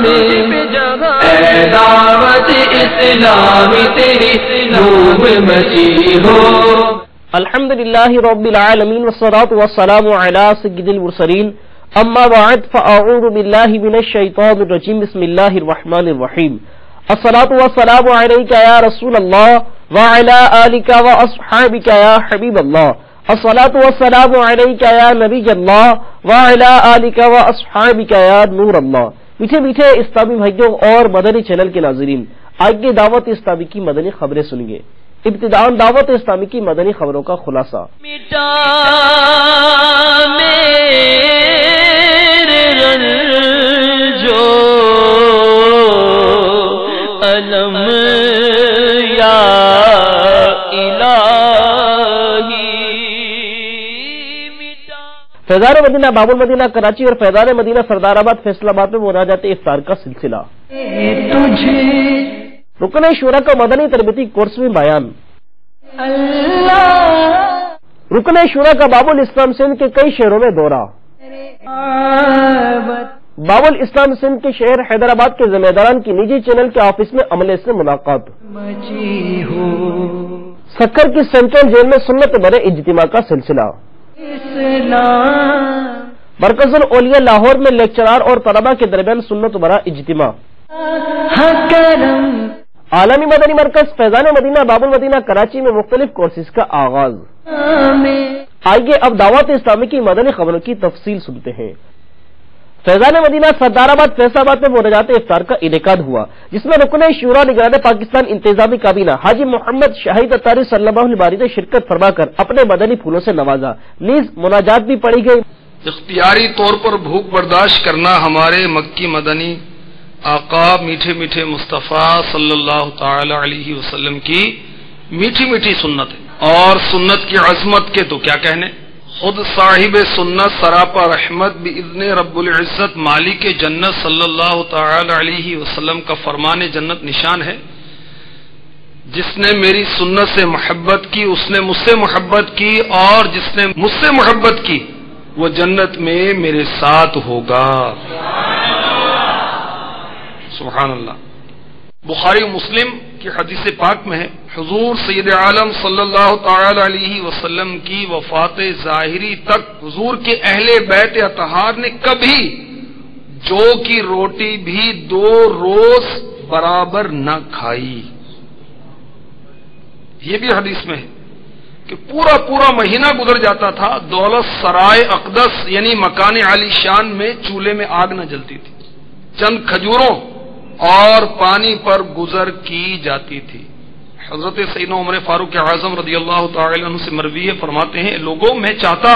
اے دعوت اسلامی تیری دھوم مچی ہو. الحمدللہ رب العالمین والصلاة والسلام علی سید المرسلین اما بعد فاعوذ باللہ من الشیطان الرجیم بسم اللہ الرحمن الرحیم. الصلاة والسلام علیک یا رسول اللہ وعلی آلک واصحابک یا حبیب اللہ. الصلاة والسلام علیک یا نبی اللہ وعلی آلک واصحابک یا نور اللہ. میٹھے میٹھے اسلامی بھائیوں اور مدنی چینل کے ناظرین، آئیے دعوت اسلامی کی مدنی خبریں سنیے. ابتداءً دعوت اسلامی کی مدنی خبروں کا خلاصہ. مٹا میرے رنجو علم یا الہی. فیضان مدینہ باب المدینہ کراچی اور فیضان مدینہ سردار آباد فیصل آباد میں مناجات افطار کا سلسلہ. رکن شورا کا مدنی تربیتی کورس میں بیان. رکن شورا کا باب الاسلام سندھ کے کئی شہروں میں دورہ. باب الاسلام سندھ کے شہر حیدرآباد کے ذمہ داران کی نجی چینل کے آفس میں عملے سے ملاقات. سکھر کی سینٹرل جیل میں سنت برے اجتماع کا سلسلہ. مرکز الاولیاء لاہور میں لیکچرار اور طلباء کے درمیان سنت برا اجتماع. عالمی مدنی مرکز فیضان مدینہ باب المدینہ کراچی میں مختلف کورسز کا آغاز. آئیے اب دعوت اسلامی کی مدنی خبروں کی تفصیل سنتے ہیں. فیضان مدینہ سردار آباد فیصل آباد میں مناجات افطار کا انعقاد ہوا، جس میں رکن شورا نگران پاکستان انتظامی کابینہ حاجی محمد شاہد اتاری صلی اللہ علیہ وسلم نے شرکت فرما کر اپنے مدنی پھولوں سے نوازا، نیز مناجات بھی پڑھی گئی. اختیاری طور پر بھوک برداشت کرنا ہمارے مکی مدنی آقا میٹھے میٹھے مصطفیٰ صلی اللہ تعالی علیہ وسلم کی میٹھی میٹھی سنت ہے، اور سنت کی عظمت کے تو کیا کہنے. خود صاحب سنت سراپا رحمت باذن رب العزت مالک جنت صلی اللہ تعالی علیہ وسلم کا فرمان جنت نشان ہے، جس نے میری سنت سے محبت کی اس نے مجھ سے محبت کی، اور جس نے مجھ سے محبت کی وہ جنت میں میرے ساتھ ہوگا. سبحان اللہ. بخاری و مسلم کی حدیث پاک میں ہے، حضور سید عالم صلی اللہ تعالی علیہ وسلم کی وفات ظاہری تک حضور کے اہل بیت اطہار نے کبھی جو کی روٹی بھی 2 روز برابر نہ کھائی. یہ بھی حدیث میں ہے کہ پورا مہینہ گزر جاتا تھا دولت سرائے اقدس یعنی مکان عالی شان میں چولہے میں آگ نہ جلتی تھی، چند کھجوروں اور پانی پر گزر کی جاتی تھی. حضرت سیدنا عمر فاروق اعظم رضی اللہ تعالی عنہ سے مروی ہے، فرماتے ہیں لوگوں میں چاہتا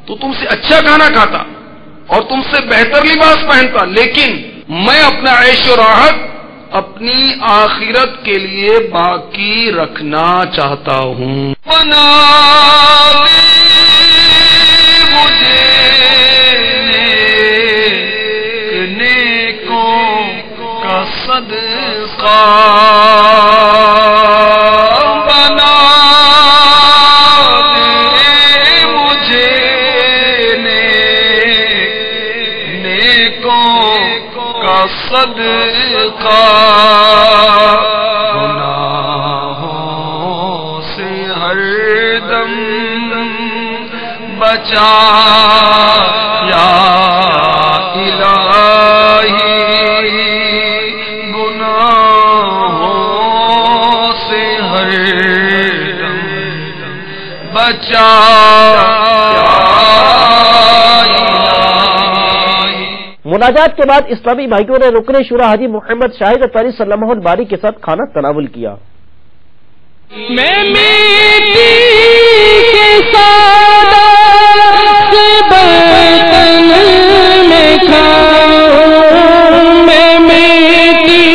تو تم سے اچھا کھانا کھاتا اور تم سے بہتر لباس پہنتا، لیکن میں اپنا عیش و راحت اپنی آخرت کے لیے باقی رکھنا چاہتا ہوں. صدقہ بنا دے مجھے نیکوں کا صدقہ، گناہوں سے ہر دم بچا یا الہی، بچا. مناجات کے بعد اسلامی بھائیوں نے رکن شورا حاجی محمد شاہد اتاری صلی اللہ علیہ وسلم کے ساتھ کھانا تناول کیا. میں میٹھی کے سادات برتن میں کھاؤں، میں میٹھی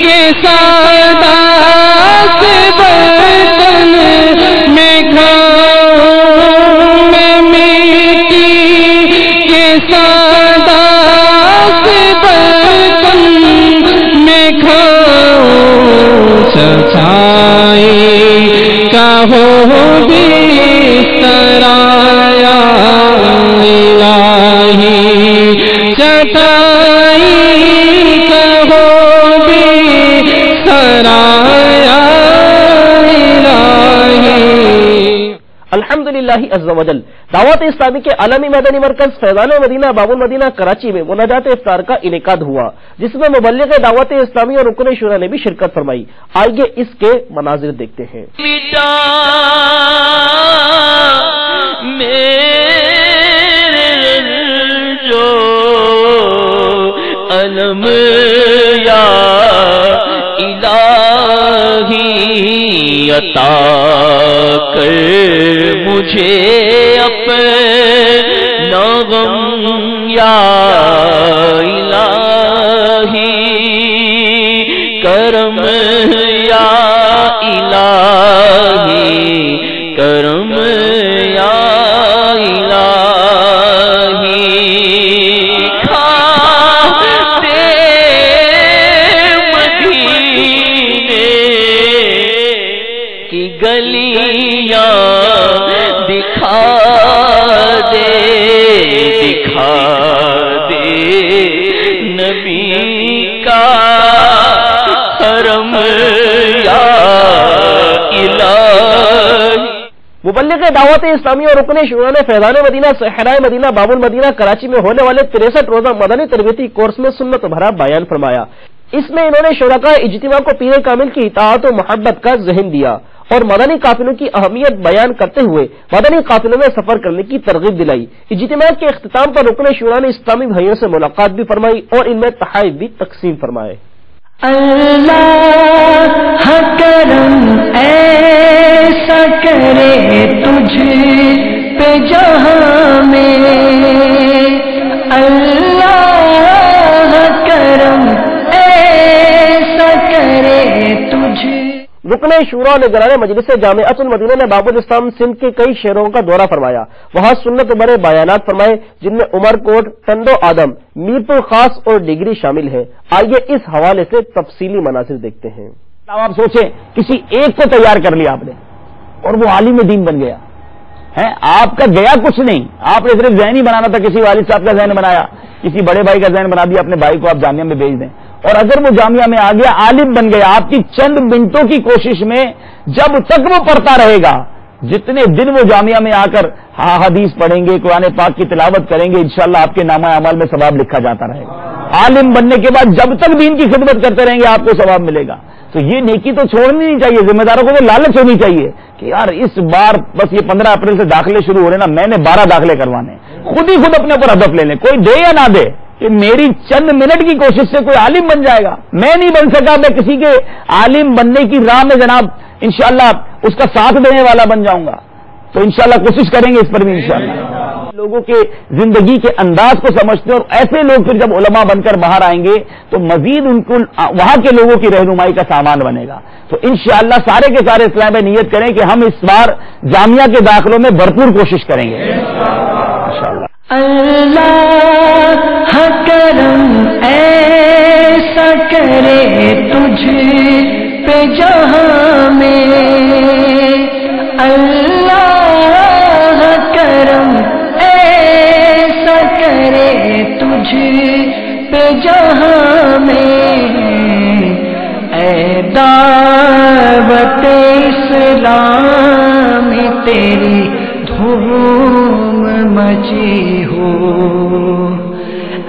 کے سادات برتن میں کھاؤں، میں میٹھی کے سادات برتن میں کھاؤں، سچائی کا ہو بستر یا الہی، چٹائی الحمدللہ عز و جل دعوت اسلامی کے عالمی مدنی مرکز فیضان مدینہ باب المدینہ کراچی میں مناجات افطار کا انعقاد ہوا، جس میں مبلغ دعوت اسلامی اور رکن شورا نے بھی شرکت فرمائی۔ آئیے اس کے مناظر دیکھتے ہیں۔ جو علم یا الہی عطا کر مجھے اپنا غم یا الہی کرم یا الہی کرم یا مبلغ دعوت اسلامی اور رکن شورا نے فیضان مدینہ صحرائے مدینہ باب المدینہ کراچی میں ہونے والے 63 روزہ مدنی تربیتی کورس میں سنت بھرا بیان فرمایا۔ اس میں انہوں نے شرکاء اجتماع کو پیر کامل کی اطاعت و محبت کا ذہن دیا اور مدنی قافلوں کی اہمیت بیان کرتے ہوئے مدنی قافلوں میں سفر کرنے کی ترغیب دلائی۔ اجتماع کے اختتام پر رکن شورا نے اسلامی بھائیوں سے ملاقات بھی فرمائی اور ان میں تحائف بھی تقسیم فرمائے۔ اللہ کرم ایسا کرے تجھ پہ جہاں میں، اللہ کرم ایسا کرے تجھ۔ رکن شورا نگران مجلس جامعۃ المدینہ نے باب الاسلام سندھ کے کئی شہروں کا دورہ فرمایا، وہاں سنت بھرے بیانات فرمائے جن میں عمر کوٹ، ٹنڈو آدم، میرپور خاص اور ڈگری شامل ہیں۔ آئیے اس حوالے سے تفصیلی مناظر دیکھتے ہیں۔ آپ سوچیں کسی ایک کو تیار کر لیا آپ نے اور وہ عالم دین بن گیا ہے، آپ کا گیا کچھ نہیں، آپ نے صرف ذہن ہی بنانا تھا، کسی والد صاحب کا ذہن بنایا، کسی بڑے بھائی کا ذہن بنا دیا، اپنے بھائی کو آپ جامعہ میں بھیج دیں، اور اگر وہ جامعہ میں آ گیا عالم بن گیا، آپ کی چند منٹوں کی کوشش میں جب تک وہ پڑھتا رہے گا، جتنے دن وہ جامعہ میں آ کر حدیث پڑھیں گے، قرآن پاک کی تلاوت کریں گے، انشاءاللہ آپ کے نامہ اعمال میں ثواب لکھا جاتا رہے گا۔ عالم بننے کے بعد جب تک دین کی خدمت کرتے رہیں گے آپ کو ثواب ملے گا۔ تو یہ نیکی تو چھوڑنی نہیں چاہیے، ذمہ داروں کو وہ لالچ ہونی چاہیے کہ یار اس بار بس یہ 15 اپریل سے داخلے شروع ہو رہے نا، میں نے 12 داخلے کروانے، خود ہی خود اپنے اوپر ہدف لے لیں، کوئی دے یا نہ دے کہ میری چند منٹ کی کوشش سے کوئی عالم بن جائے گا۔ میں نہیں بن سکا، میں کسی کے عالم بننے کی راہ میں جناب انشاءاللہ اس کا ساتھ دینے والا بن جاؤں گا، تو انشاءاللہ کوشش کریں گے اس پر بھی انشاءاللہ۔ لوگوں کے زندگی کے انداز کو سمجھتے ہیں، اور ایسے لوگ پھر جب علماء بن کر باہر آئیں گے تو مزید ان کو وہاں کے لوگوں کی رہنمائی کا سامان بنے گا۔ تو انشاءاللہ سارے کے سارے اسلام میں نیت کریں کہ ہم اس بار جامعہ کے داخلوں میں بھرپور کوشش کریں گے انشاءاللہ۔ اللہ کرم ایسا کرے تجھ پہ جہاں میں، اللہ کرم ایسا کرے تجھ پہ جہاں میں، اے دعوت اسلام تیری دھوم مچی ہو،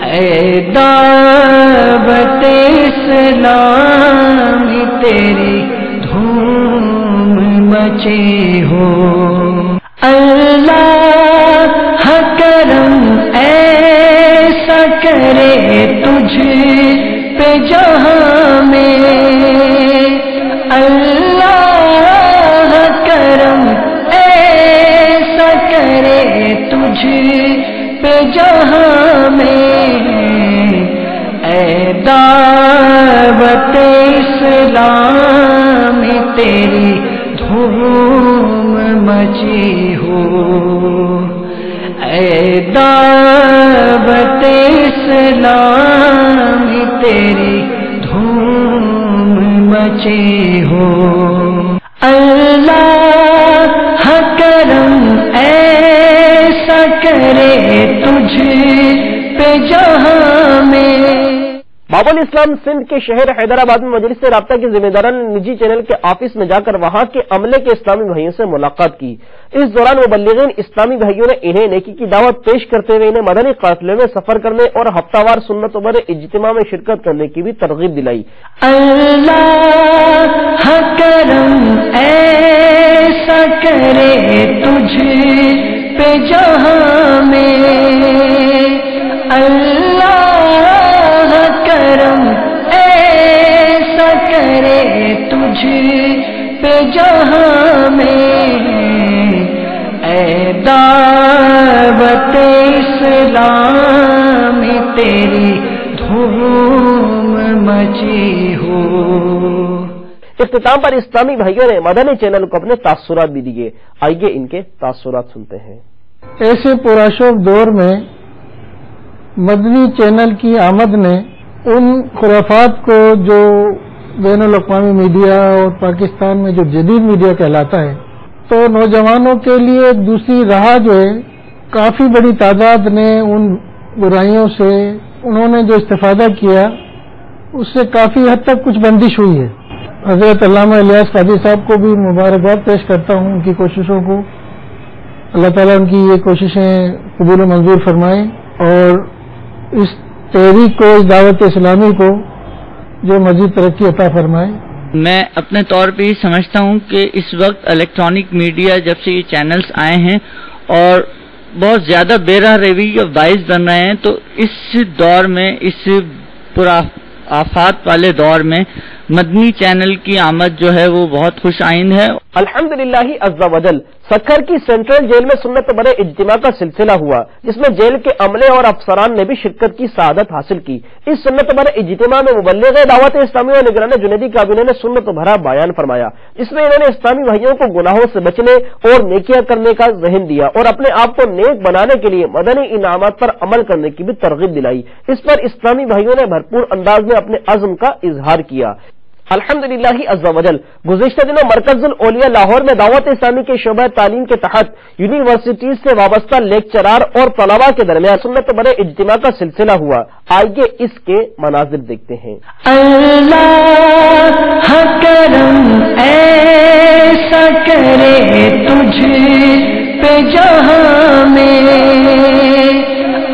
اے دعوت اسلام تیری دھوم مچی ہو، اللہ کرم ایسا کرے تجھ پہ جہاں میں، اللہ کرم ایسا کرے تجھ پہ جہاں میں، اے دعوت اسلام تیری دھوم مچی ہو، اے دعوت اسلام تیری دھوم مچی ہو، اللہ کرم ایسا کرے تجھ پہ جہاں میں۔ باب الاسلام سندھ کے شہر حیدرآباد میں مجلس رابطہ کے ذمہ داران نے نجی چینل کے آفس میں جا کر وہاں کے عملے کے اسلامی بھائیوں سے ملاقات کی۔ اس دوران مبلغین اسلامی بھائیوں نے انہیں نیکی کی دعوت پیش کرتے ہوئے انہیں مدنی قافلے میں سفر کرنے اور ہفتہ وار سنت بر اجتماع میں شرکت کرنے کی بھی ترغیب دلائی۔ اللہ کرم ایسا کرے تجھ پہ جہاں میں، اللہ کرم ایسا کرے تجھ پہ جہاں میں، اے دعوت اسلام تیری دھوم مچی ہو۔ اختتام پر اسلامی بھائیوں نے مدنی چینل کو اپنے تاثرات بھی دیے۔ آئیے ان کے تاثرات سنتے ہیں۔ ایسے پراشوب دور میں مدنی چینل کی آمد نے ان خرافات کو جو بین الاقوامی میڈیا اور پاکستان میں جو جدید میڈیا کہلاتا ہے، تو نوجوانوں کے لیے ایک دوسری راہ جو ہے، کافی بڑی تعداد نے ان برائیوں سے انہوں نے جو استفادہ کیا اس سے کافی حد تک کچھ بندش ہوئی ہے۔ حضرت علامہ الیاس قادری صاحب کو بھی مبارکباد پیش کرتا ہوں، ان کی کوششوں کو اللہ تعالیٰ ان کی یہ کوششیں قبول و منظور فرمائیں، اور اس تحریک کو، اس دعوت اسلامی کو جو مزید ترقی عطا فرمائے۔ میں اپنے طور پہ یہ سمجھتا ہوں کہ اس وقت الیکٹرانک میڈیا جب سے یہ چینلز آئے ہیں اور بہت زیادہ بے راہ روی کا باعث بن رہے ہیں، تو اس دور میں، اس آفات والے دور میں مدنی چینل کی آمد جو ہے وہ بہت خوش آئند ہے۔ الحمدللہ عز و جل سکھر کی سینٹرل جیل میں سنت بر اجتماع کا سلسلہ ہوا، جس میں جیل کے عملے اور افسران نے بھی شرکت کی سعادت حاصل کی۔ اس سنت بر اجتماع میں مبلغ دعوت اسلامی اور نگران جنیدی کابینہ نے سنت بھرا بیان فرمایا، جس میں انہوں نے اسلامی بھائیوں کو گناہوں سے بچنے اور نیکیاں کرنے کا ذہن دیا اور اپنے آپ کو نیک بنانے کے لیے مدنی انعامات پر عمل کرنے کی بھی ترغیب دلائی۔ اس پر اسلامی بھائیوں نے بھرپور انداز میں اپنے عزم کا اظہار کیا۔ الحمدللہ عز و جل گزشتہ دنوں مرکز الاولیاء لاہور میں دعوت اسلامی کے شعبہ تعلیم کے تحت یونیورسٹیز سے وابستہ لیکچرار اور طلباء کے درمیان سنت بر اجتماع کا سلسلہ ہوا۔ آئیے اس کے مناظر دیکھتے ہیں۔ اللہ کرم ایسا کرے تجھ پہ جہاں میں،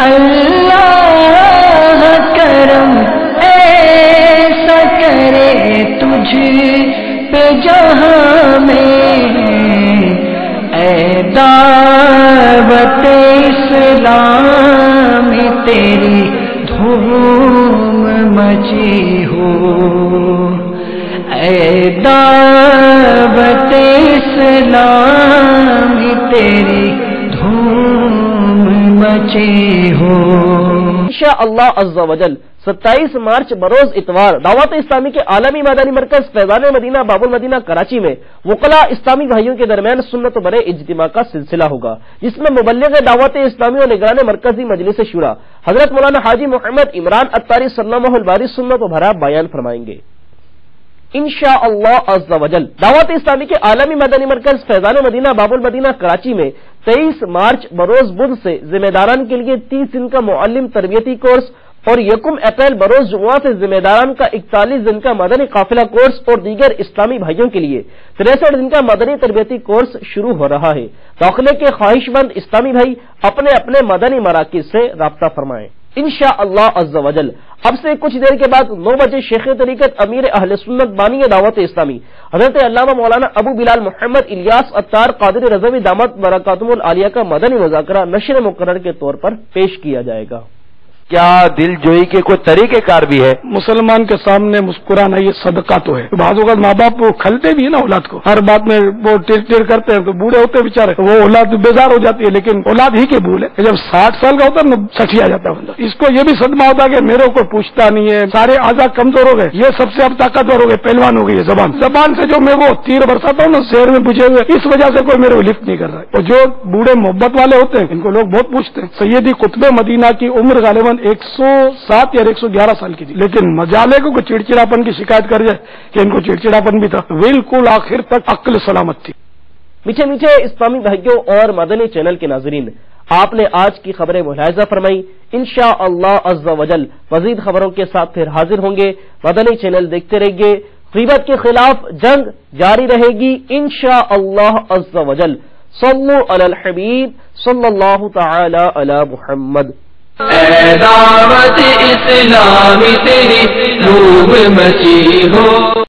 اللہ کرم ایسا کرے تجھ پہ جہاں میں، اے دعوت اسلام تیری دھوم مچی ہو، اے دعوت اسلام تیری دھوم مچی ہو۔ انشاءاللہ عز و جل 27 مارچ بروز اتوار دعوت اسلامی کے عالمی مدنی مرکز فیضان مدینہ باب المدینہ کراچی میں وکلاء اسلامی بھائیوں کے درمیان سنت بر اجتماع کا سلسلہ ہوگا، جس میں مبلغ دعوت اسلامی اور نگران مرکزی مجلس شورا حضرت مولانا حاجی محمد عمران اتاری صلی اللہ الباری سنت بھرا بیان فرمائیں گے۔ انشاءاللہ عز و جل دعوت اسلامی کے عالمی مدنی مرکز فیضان مدینہ باب المدینہ کراچی میں 23 مارچ بروز بدھ سے ذمہ داران کے لیے 30 دن کا معلم تربیتی کورس اور 1 اپریل بروز جمعہ سے ذمہ داران کا 41 دن کا مدنی قافلہ کورس اور دیگر اسلامی بھائیوں کے لیے 63 دن کا مدنی تربیتی کورس شروع ہو رہا ہے۔ داخلے کے خواہش مند اسلامی بھائی اپنے اپنے مدنی مراکز سے رابطہ فرمائیں۔ انشاءاللہ عز و جل اب سے کچھ دیر کے بعد 9 بجے شیخ طریقت امیر اہل سنت بانی دعوت اسلامی حضرت علامہ مولانا ابو بلال محمد الیاس اتار قادری رضوی دامت برکاتہم العالیہ کا مدنی مذاکرہ نشر مقرر کے طور پر پیش کیا جائے گا۔ کیا دل جوئی کے کوئی طریقہ کار بھی ہے؟ مسلمان کے سامنے مسکرانا یہ صدقہ تو ہے۔ بعض اوقات ماں باپ وہ کھلتے بھی ہے نا اولاد کو، ہر بات میں وہ ٹیر ٹیر کرتے ہیں تو بوڑھے ہوتے بیچارے، وہ اولاد بیزار ہو جاتی ہے، لیکن اولاد ہی کے بھول ہے۔ جب 60 سال کا ہوتا ہے نا 60 آ جاتا ہے بندہ، اس کو یہ بھی صدمہ ہوتا ہے کہ میرے کو پوچھتا نہیں ہے، سارے اعضاء کمزور ہو گئے، یہ سب سے اب طاقتور ہو گئے، پہلوان ہو گئی ہے زبان سے جو میں وہ تیر برساتا ہوں نا شہر میں بجھے ہوئے، اس وجہ سے کوئی میرے کو لفٹ نہیں کر رہا ہے۔ اور جو بوڑھے محبت والے ہوتے ہیں ان کو لوگ بہت پوچھتے ہیں۔ سیدی قطب مدینہ کی عمر غالباً 107 یا 111 سال کی تھی، لیکن مجالے کو کوئی چڑچڑاپن کی شکایت کر جائے کہ ان کو چڑچڑاپن بھی تھا، بالکل آخر تک عقل سلامت تھی۔ میٹھے میٹھے اسلامی بھائیوں اور مدنی چینل کے ناظرین، آپ نے آج کی خبریں ملاحظہ فرمائی. انشاءاللہ عز و جل مزید خبروں کے ساتھ پھر حاضر ہوں گے. مدنی چینل دیکھتے رہیے. غیبت کے خلاف جنگ جاری رہے گی انشاءاللہ عز و جل. صلو علی الحبیب صلی اللہ تعالی علی محمد. اے دعوت اسلامی تیری دھوم مچی ہو.